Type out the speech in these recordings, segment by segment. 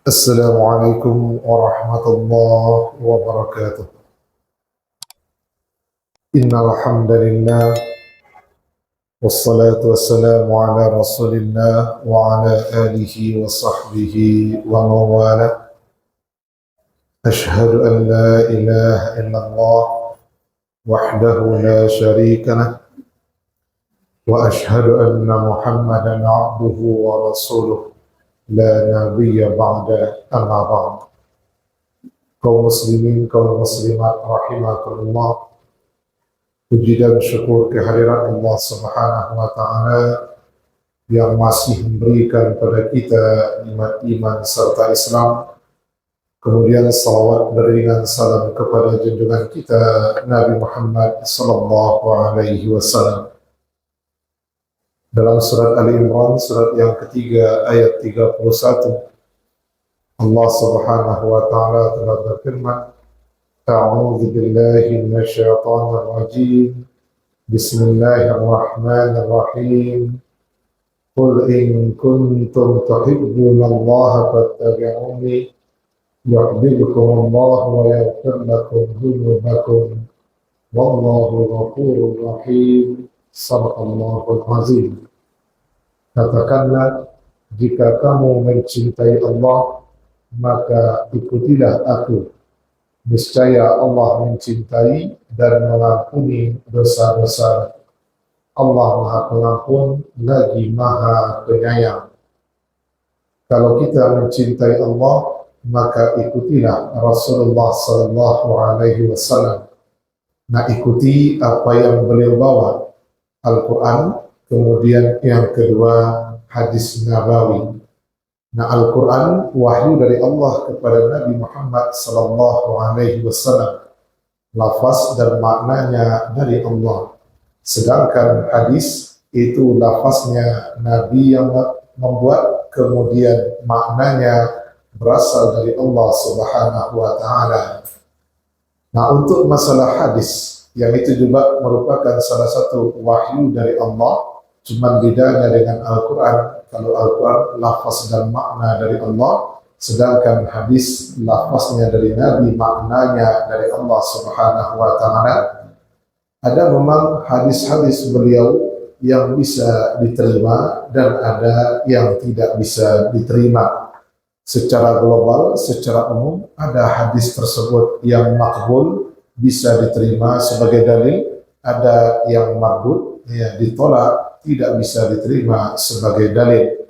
السلام عليكم ورحمة الله وبركاته. إن الحمد لله والصلاة والسلام على رسول الله وعلى آله وصحبه ومن والاه. أشهد أن لا إله إلا الله وحده لا شريك له وأشهد أن محمدا عبده ورسوله لا نبي بعد أما بعد. Kaum muslimin, kaum muslimat rahimakumullah, puji dan syukur kehadirat Allah Subhanahu wa taala yang masih memberikan kepada kita nikmat iman serta Islam. Kemudian salawat beriringan salam kepada junjungan kita Nabi Muhammad sallallahu alaihi wasallam. Dalam surat Ali Imran, surat yang ketiga ayat 31, Allah Subhanahu wa taala telah berfirman, A'udzu billahi minasyaitonir rajim. Bismillahirrahmanirrahim. Qul in kuntum tuhibbunallaha fattabi'uni yuhibbukumullahu wa yaghfir lakum dzunubakum wallahu ghafurur rahim. Shadaqallahul azim. Katakanlah, jika kamu mencintai Allah, maka ikutilah aku. Niscaya Allah mencintai dan mengampuni dosa-dosa. Allah Maha Pengampun lagi Maha Penyayang. Kalau kita mencintai Allah, maka ikutilah Rasulullah sallallahu alaihi wasallam. Nah, ikuti apa yang beliau bawa, Al-Quran, kemudian yang kedua hadis Nabawi. Nah, Al-Quran wahyu dari Allah kepada Nabi Muhammad sallallahu alaihi wasallam, lafaz dan maknanya dari Allah. Sedangkan hadis itu lafaznya Nabi yang membuat, kemudian maknanya berasal dari Allah Subhanahu wa taala. Nah, untuk masalah hadis, yang itu juga merupakan salah satu wahyu dari Allah, cuman bedanya dengan Al-Quran. Kalau Al-Quran lafaz dan makna dari Allah, sedangkan hadis lafaznya dari Nabi, maknanya dari Allah Subhanahu wa taala. Ada memang hadis-hadis beliau yang bisa diterima dan ada yang tidak bisa diterima. Secara global, secara umum, ada hadis tersebut yang makbul, bisa diterima sebagai dalil, ada yang mardud, ya, ditolak, tidak bisa diterima sebagai dalil.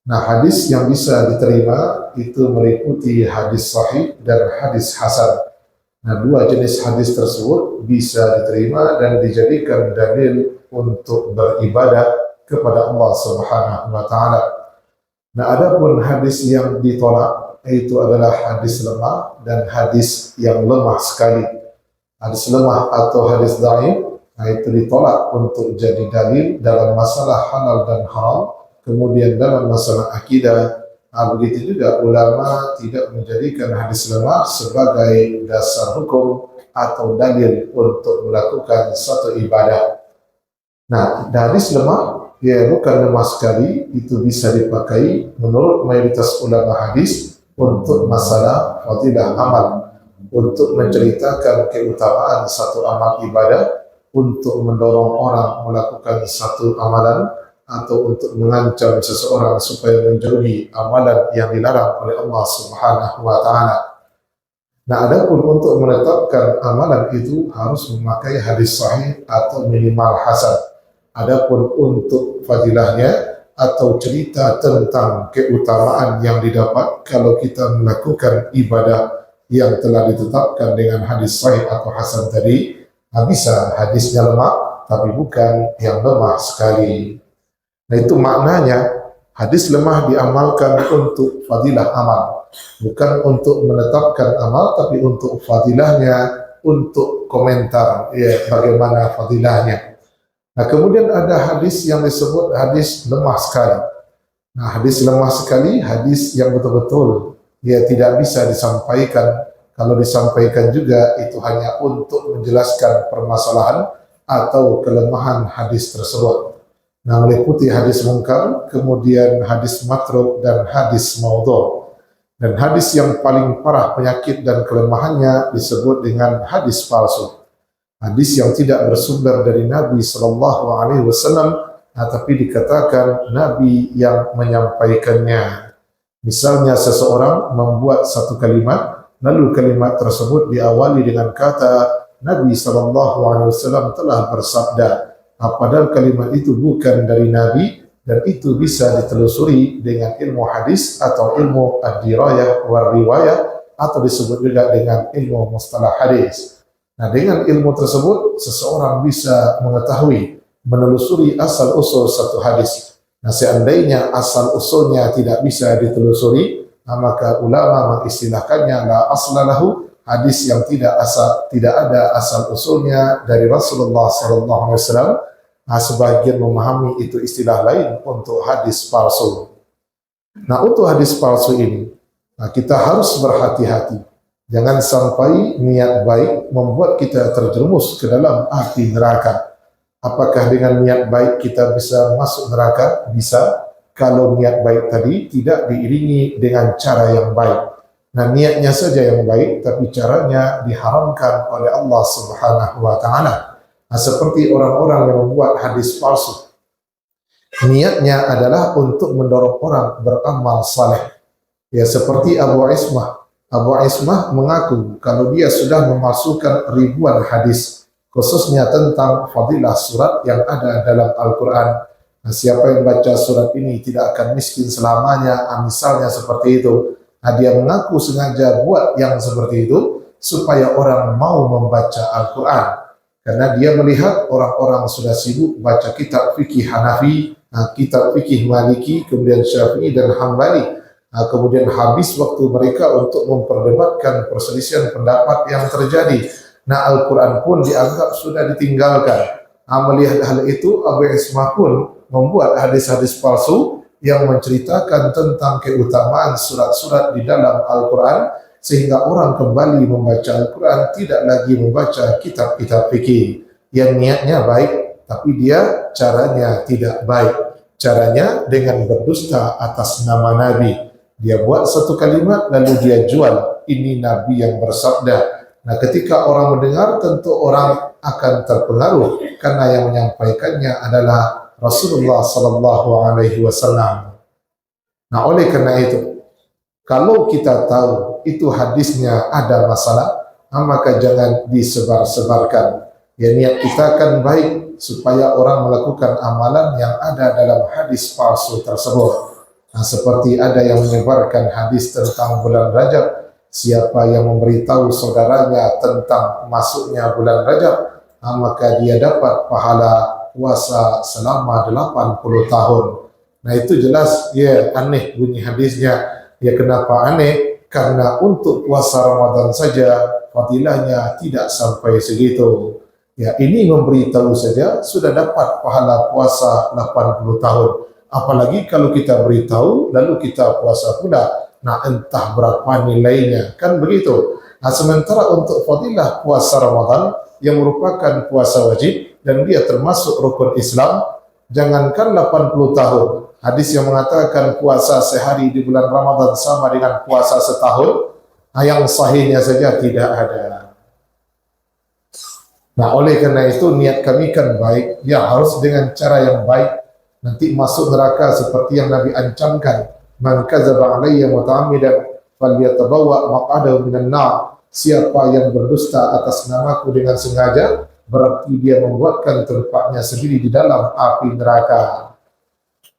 Nah, hadis yang bisa diterima itu meliputi hadis sahih dan hadis hasan. Nah, dua jenis hadis tersebut bisa diterima dan dijadikan dalil untuk beribadah kepada Allah Subhanahu wa taala. Nah, adapun hadis yang ditolak itu adalah hadis lemah dan hadis yang lemah sekali. Hadis lemah atau hadis dhaif, nah itu ditolak untuk jadi dalil dalam masalah halal dan haram. Kemudian dalam masalah akidah, begitu juga ulama tidak menjadikan hadis lemah sebagai dasar hukum atau dalil untuk melakukan suatu ibadah. Nah, hadis lemah, ya bukan lemah sekali, itu bisa dipakai menurut mayoritas ulama hadis untuk masalah fadilah amal, untuk menceritakan keutamaan satu amal ibadah, untuk mendorong orang melakukan satu amalan, atau untuk mengancam seseorang supaya menjauhi amalan yang dilarang oleh Allah Subhanahu wa taala. Nah, adapun untuk menetapkan amalan itu harus memakai hadis sahih atau minimal hasan. Adapun untuk fadilahnya atau cerita tentang keutamaan yang didapat kalau kita melakukan ibadah yang telah ditetapkan dengan hadis sahih atau hasan tadi, bisa hadisnya lemah, tapi bukan yang lemah sekali. Nah, itu maknanya hadis lemah diamalkan untuk fadilah amal, bukan untuk menetapkan amal, tapi untuk fadilahnya, untuk komentar ya bagaimana fadilahnya. Nah, kemudian ada hadis yang disebut hadis lemah sekali. Nah, hadis lemah sekali, hadis yang betul-betul ya tidak bisa disampaikan. Kalau disampaikan juga itu hanya untuk menjelaskan permasalahan atau kelemahan hadis tersebut. Nah, meliputi hadis mungkar, kemudian hadis matruk dan hadis maudhu. Dan hadis yang paling parah penyakit dan kelemahannya disebut dengan hadis palsu. Hadis yang tidak bersumber dari Nabi Sallallahu Alaihi Wasallam, tapi dikatakan Nabi yang menyampaikannya. Misalnya seseorang membuat satu kalimat, lalu kalimat tersebut diawali dengan kata Nabi Sallallahu Alaihi Wasallam telah bersabda, padahal kalimat itu bukan dari Nabi, dan itu bisa ditelusuri dengan ilmu hadis atau ilmu ad-dirayah war riwayah, atau disebut juga dengan ilmu mustalah hadis. Nah, dengan ilmu tersebut seseorang bisa mengetahui, menelusuri asal usul satu hadis. Nah, seandainya asal usulnya tidak bisa ditelusuri, maka ulama mengistilahkannya la aslalahu, hadis yang tidak ada asal usulnya dari Rasulullah sallallahu alaihi wasallam. Sebagian memahami itu istilah lain untuk hadis palsu. Nah, untuk hadis palsu ini, kita harus berhati-hati. Jangan sampai niat baik membuat kita terjerumus ke dalam api neraka. Apakah dengan niat baik kita bisa masuk neraka? Bisa, kalau niat baik tadi tidak diiringi dengan cara yang baik. Nah, niatnya saja yang baik, tapi caranya diharamkan oleh Allah Subhanahu wa Ta'ala. Nah, seperti orang-orang yang membuat hadis palsu, niatnya adalah untuk mendorong orang beramal saleh. Ya, seperti Abu Ismah. Abu Ismah mengaku kalau dia sudah memasukkan ribuan hadis, khususnya tentang fadilah surat yang ada dalam Al-Quran. Nah, siapa yang baca surat ini tidak akan miskin selamanya, misalnya seperti itu. Nah, dia mengaku sengaja buat yang seperti itu supaya orang mau membaca Al-Quran. Karena dia melihat orang-orang sudah sibuk baca kitab fikih Hanafi, kitab fikih Maliki, kemudian Syafi'i dan Hambali. Kemudian habis waktu mereka untuk memperdebatkan perselisihan pendapat yang terjadi. Nah, Al-Quran pun dianggap sudah ditinggalkan. Melihat hal itu, Abu Ismah pun membuat hadis-hadis palsu yang menceritakan tentang keutamaan surat-surat di dalam Al-Quran, sehingga orang kembali membaca Al-Quran, tidak lagi membaca kitab-kitab fikih yang niatnya baik, tapi dia caranya tidak baik. Caranya dengan berdusta atas nama Nabi. Dia buat satu kalimat lalu dia jual, ini Nabi yang bersabda. Nah, ketika orang mendengar, tentu orang akan terpengaruh karena yang menyampaikannya adalah Rasulullah sallallahu alaihi wasallam. Nah, oleh karena itu, kalau kita tahu itu hadisnya ada masalah, maka jangan disebar-sebarkan. Ya, niat kita kan baik supaya orang melakukan amalan yang ada dalam hadis palsu tersebut. Nah, seperti ada yang menyebarkan hadis tentang bulan Rajab, siapa yang memberitahu saudaranya tentang masuknya bulan Rajab, maka dia dapat pahala puasa selama 80 tahun. Nah, itu jelas ya aneh bunyi hadisnya. Ya, kenapa aneh? Karena untuk puasa Ramadan saja fadilahnya tidak sampai segitu. Ya, ini memberitahu saja sudah dapat pahala puasa 80 tahun. Apalagi kalau kita beritahu, lalu kita puasa pula. Nah, entah berapa nilainya, kan begitu. Nah, sementara untuk fadilah puasa Ramadan, yang merupakan puasa wajib, dan dia termasuk rukun Islam, jangankan 80 tahun. Hadis yang mengatakan puasa sehari di bulan Ramadan sama dengan puasa setahun, yang sahihnya saja tidak ada. Nah, oleh karena itu, niat kami kan baik, ya harus dengan cara yang baik. Nanti masuk neraka seperti yang Nabi ancamkan. Man kadzaba alayya muta'ammidan falyatabawwa maq'adahu minan nar. Siapa yang berdusta atas namaku dengan sengaja, berarti dia membuatkan tempatnya sendiri di dalam api neraka.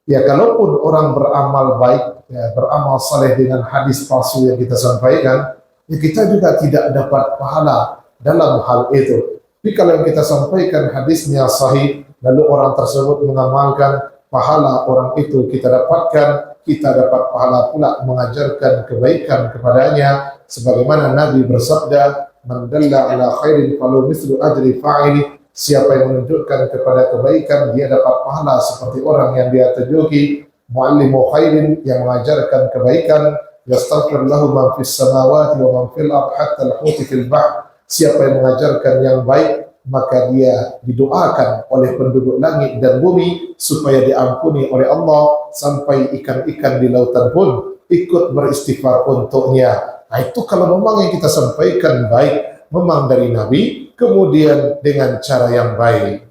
Ya, kalaupun orang beramal baik, ya, beramal saleh dengan hadis palsu yang kita sampaikan, ya kita juga tidak dapat pahala dalam hal itu. Tapi kalau yang kita sampaikan hadisnya sahih, lalu orang tersebut mengamalkan, pahala orang itu kita dapatkan, kita dapat pahala pula mengajarkan kebaikan kepadanya, sebagaimana Nabi bersabda, man dalla ala khairin falahu mithlu ajri fa'ili. Siapa yang menunjukkan kepada kebaikan, dia dapat pahala seperti orang yang dia tunjuki. Muallimu khairin, yang mengajarkan kebaikan, yastaghfir lahu man fis samawati wa man fil ardh hatta al-huti fil bahr. Siapa yang mengajarkan yang baik, maka dia didoakan oleh penduduk langit dan bumi supaya diampuni oleh Allah, sampai ikan-ikan di lautan pun ikut beristighfar untuknya. Nah, itu kalau memang yang kita sampaikan baik, memang dari Nabi, kemudian dengan cara yang baik.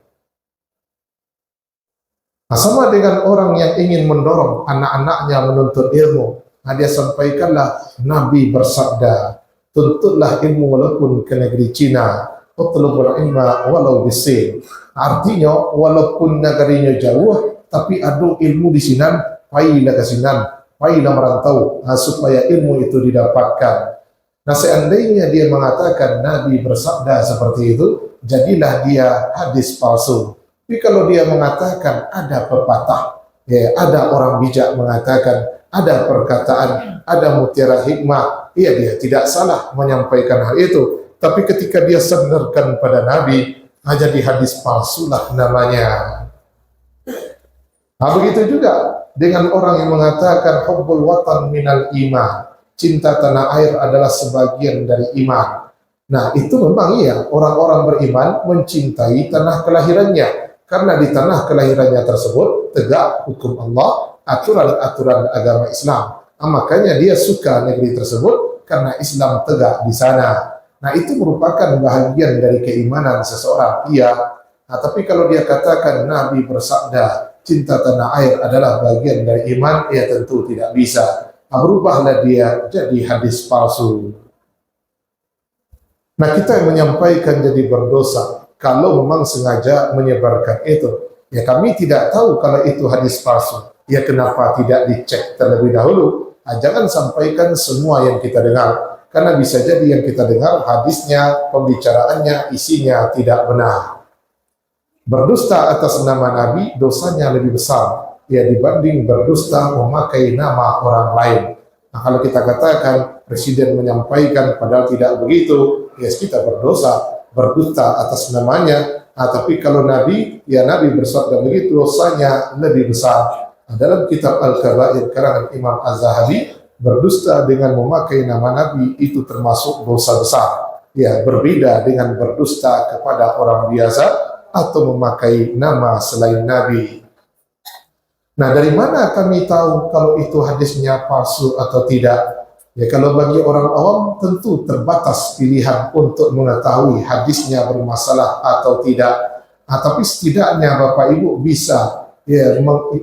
Nah, sama dengan orang yang ingin mendorong anak-anaknya menuntut ilmu. Nah, dia sampaikanlah, Nabi bersabda, tuntutlah ilmu walaupun ke negeri Cina, utlubul ilma walau bisin. Artinya, walaupun negerinya jauh, tapi adu ilmu di Sinan, pailah ke Sinan, pailah merantau, supaya ilmu itu didapatkan. Nah, seandainya dia mengatakan Nabi bersabda seperti itu, jadilah dia hadis palsu. Tapi kalau dia mengatakan ada pepatah, ya, ada orang bijak mengatakan, ada perkataan, ada mutiara hikmah, ya dia tidak salah menyampaikan hal itu. Tapi ketika dia sandarkan pada Nabi, jadi hadis palsu lah namanya. Nah, begitu juga dengan orang yang mengatakan hubbul watan minal iman, cinta tanah air adalah sebagian dari iman. Nah, itu memang iya, orang-orang beriman mencintai tanah kelahirannya. Karena di tanah kelahirannya tersebut tegak hukum Allah, aturan-aturan agama Islam. Nah, makanya dia suka negeri tersebut karena Islam tegak di sana. Nah, itu merupakan bahagian dari keimanan seseorang. Iya. Nah, tapi kalau dia katakan Nabi bersabda cinta tanah air adalah bagian dari iman, ya tentu tidak bisa. Nah, berubahlah dia jadi hadis palsu. Nah, kita yang menyampaikan jadi berdosa kalau memang sengaja menyebarkan itu. Ya, kami tidak tahu kalau itu hadis palsu. Ya, kenapa tidak dicek terlebih dahulu? Nah, jangan sampaikan semua yang kita dengar. Karena bisa jadi yang kita dengar hadisnya, pembicaraannya, isinya tidak benar. Berdusta atas nama Nabi, dosanya lebih besar ya dibanding berdusta memakai nama orang lain. Nah, kalau kita katakan Presiden menyampaikan padahal tidak begitu, ya kita berdosa, berdusta atas namanya. Nah, tapi kalau Nabi, ya Nabi bersabda begitu, dosanya lebih besar. Nah, dalam kitab Al-Kabair karangan Imam Az-Zahabi, berdusta dengan memakai nama Nabi itu termasuk dosa besar. Ya, berbeda dengan berdusta kepada orang biasa atau memakai nama selain Nabi. Nah, dari mana kami tahu kalau itu hadisnya palsu atau tidak? Ya, kalau bagi orang awam tentu terbatas pilihan untuk mengetahui hadisnya bermasalah atau tidak. Nah, tapi setidaknya Bapak Ibu bisa ya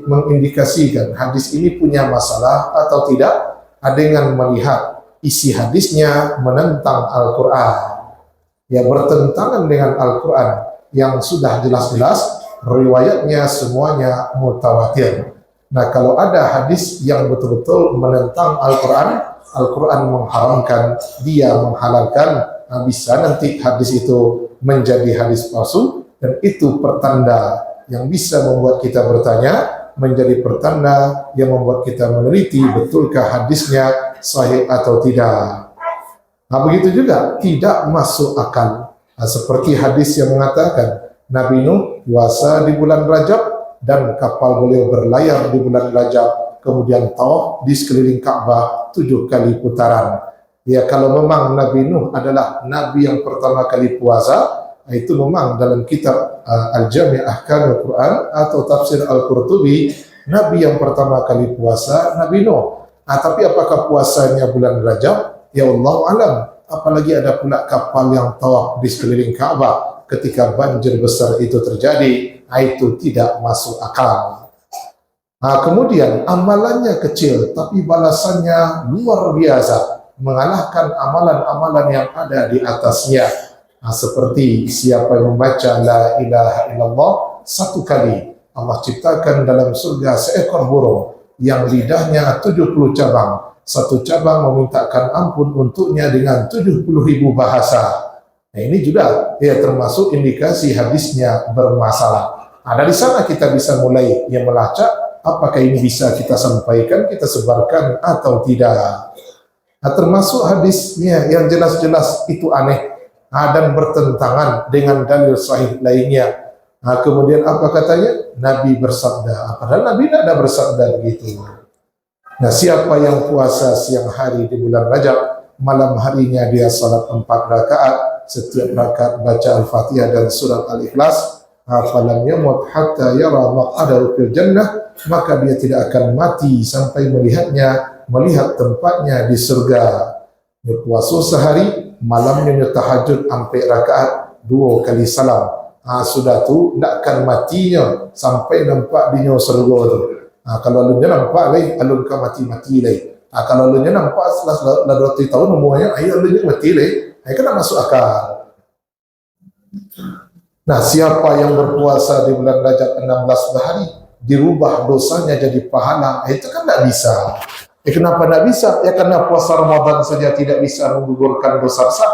mengindikasikan hadis ini punya masalah atau tidak dengan melihat isi hadisnya menentang Al-Quran. Ya, bertentangan dengan Al-Quran yang sudah jelas-jelas riwayatnya semuanya mutawatir. Nah, kalau ada hadis yang betul-betul menentang Al-Quran, Al-Quran mengharamkan, dia menghalalkan, nah bisa nanti hadis itu menjadi hadis palsu, dan itu pertanda yang bisa membuat kita bertanya, menjadi pertanda yang membuat kita meneliti betulkah hadisnya sahih atau tidak. Nah, begitu juga tidak masuk akal. Nah, seperti hadis yang mengatakan Nabi Nuh puasa di bulan Rajab dan kapal beliau berlayar di bulan Rajab, kemudian tawaf di sekeliling Ka'bah 7 kali putaran. Ya, kalau memang Nabi Nuh adalah Nabi yang pertama kali puasa, itu memang dalam kitab Al-Jami' Ahkamul Quran atau tafsir Al-Qurtubi, Nabi yang pertama kali puasa Nabi Nuh. Nah, tapi apakah puasanya bulan Rajab? Ya Allah alam. Apalagi ada pula kapal yang tawaf di sekeliling Ka'bah ketika banjir besar itu terjadi, itu tidak masuk akal. Nah, kemudian amalannya kecil tapi balasannya luar biasa, mengalahkan amalan-amalan yang ada di atasnya. Nah, seperti siapa yang membaca la ilaha illallah 1 kali, Allah ciptakan dalam surga seekor burung yang lidahnya 70 cabang. 1 cabang memintakan ampun untuknya dengan 70.000 bahasa. Nah, ini juga ya termasuk indikasi hadisnya bermasalah. Nah, dari sana kita bisa mulai melacak apakah ini bisa kita sampaikan, kita sebarkan atau tidak. Nah, termasuk hadisnya yang jelas-jelas itu aneh dan bertentangan dengan dalil sahih lainnya. Nah, kemudian apa katanya? Nabi bersabda. Padahal Nabi tidak ada bersabda begitu. Nah, siapa yang puasa siang hari di bulan Rajab, malam harinya dia salat 4 rakaat, setiap rakaat baca Al-Fatihah dan surat Al-Ikhlas, falam yamut hatta yara maq'adahu fil jannah, maka dia tidak akan mati sampai melihatnya melihat tempatnya di surga. Dia puasa sehari, malamnya dia tahajud sampai rakaat 2 kali salam. Sudah tu tak akan matinya sampai nampak dia surga tu. Kalau lu nampak lagi, alun ka mati-mati lagi. Kalau lu nampak setelah 20 tahun umurnya, ayo lu mati lagi. Ayo kena masuk akal. Nah, siapa yang berpuasa di bulan Rajab 16 hari, dirubah dosanya jadi pahala, itu kan tidak bisa. Kenapa tidak bisa? Ya karena puasa Ramadan saja tidak bisa menggugurkan dosa besar.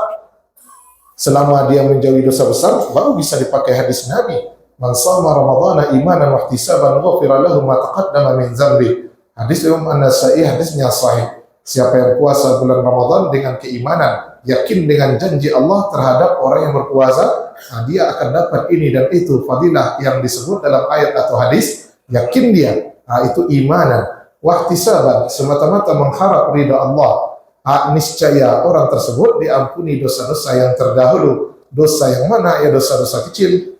Selama dia menjauhi dosa besar, baru bisa dipakai hadis Nabi. Man shama Ramadhana imanan wa ihtisaban ghufira lahu ma taqaddama min dzambi. Hadis Imam An-Nasa'i, hadisnya sahih. Siapa yang puasa bulan Ramadan dengan keimanan, yakin dengan janji Allah terhadap orang yang berpuasa, dia akan dapat ini dan itu fadilah yang disebut dalam ayat atau hadis. Yakin dia, itu imanan. Wahtisaban, semata-mata mengharap ridha Allah. Niscaya orang tersebut diampuni dosa-dosa yang terdahulu. Dosa yang mana? Ya dosa-dosa kecil.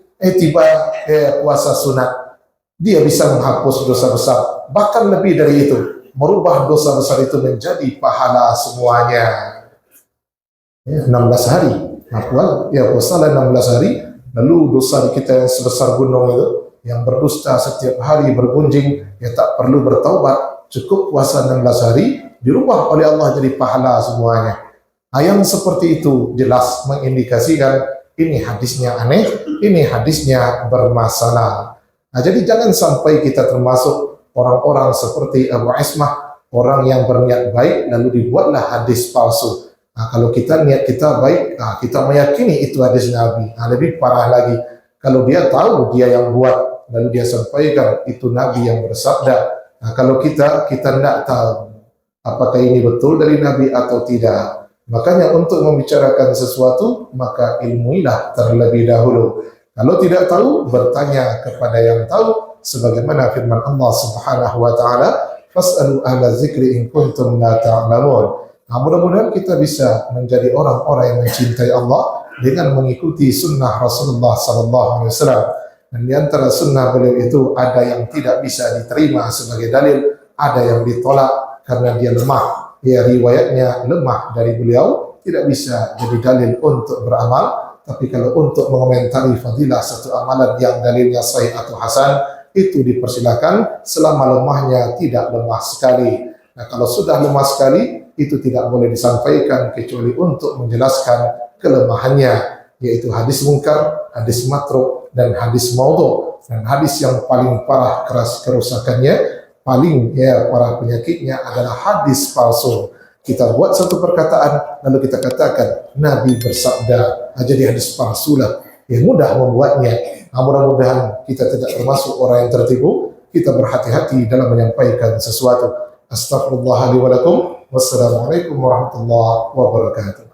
Puasa sunat, dia bisa menghapus dosa besar. Bahkan lebih dari itu, merubah dosa besar itu menjadi pahala semuanya. 16 hari. Puasalah 16 hari, lalu dosa kita yang sebesar gunung itu, yang berdusta setiap hari bergunjing, ya tak perlu bertaubat, cukup puasa 16 hari, dirubah oleh Allah jadi pahala semuanya. Yang seperti itu jelas mengindikasikan ini hadisnya aneh, ini hadisnya bermasalah. Jadi jangan sampai kita termasuk orang-orang seperti Abu Ismah, orang yang berniat baik lalu dibuatlah hadis palsu. Kalau kita niat kita baik, kita meyakini itu hadis Nabi. Lebih parah lagi, kalau dia tahu dia yang buat, lalu dia sampaikan itu Nabi yang bersabda. Kalau kita tidak tahu apakah ini betul dari Nabi atau tidak. Makanya untuk membicarakan sesuatu, maka ilmuilah terlebih dahulu. Kalau tidak tahu, bertanya kepada yang tahu, sebagaimana firman Allah Subhanahu wa taala, "Fas'alu ahla dzikri in kuntum la ta'lamun." Mudah-mudahan kita bisa menjadi orang-orang yang mencintai Allah dengan mengikuti sunnah Rasulullah sallallahu alaihi wasallam. Dan di antara sunnah beliau itu ada yang tidak bisa diterima sebagai dalil, ada yang ditolak karena dia lemah. Riwayatnya lemah dari beliau, tidak bisa jadi dalil untuk beramal. Tapi kalau untuk mengomentari fadilah satu amalan yang dalilnya sahih atau hasan, itu dipersilakan selama lemahnya tidak lemah sekali. Nah, kalau sudah lemah sekali, itu tidak boleh disampaikan kecuali untuk menjelaskan kelemahannya, yaitu hadis mungkar, hadis matruk, dan hadis maudhu. Dan hadis yang paling parah keras kerusakannya, paling parah penyakitnya adalah hadis palsu. Kita buat satu perkataan, lalu kita katakan Nabi bersabda, jadi hadis palsu lah. Mudah membuatnya. Mudah-mudahan kita tidak termasuk orang yang tertipu. Kita berhati-hati dalam menyampaikan sesuatu. Astaghfirullah li wa lakum. Wassalamualaikum warahmatullahi wabarakatuh.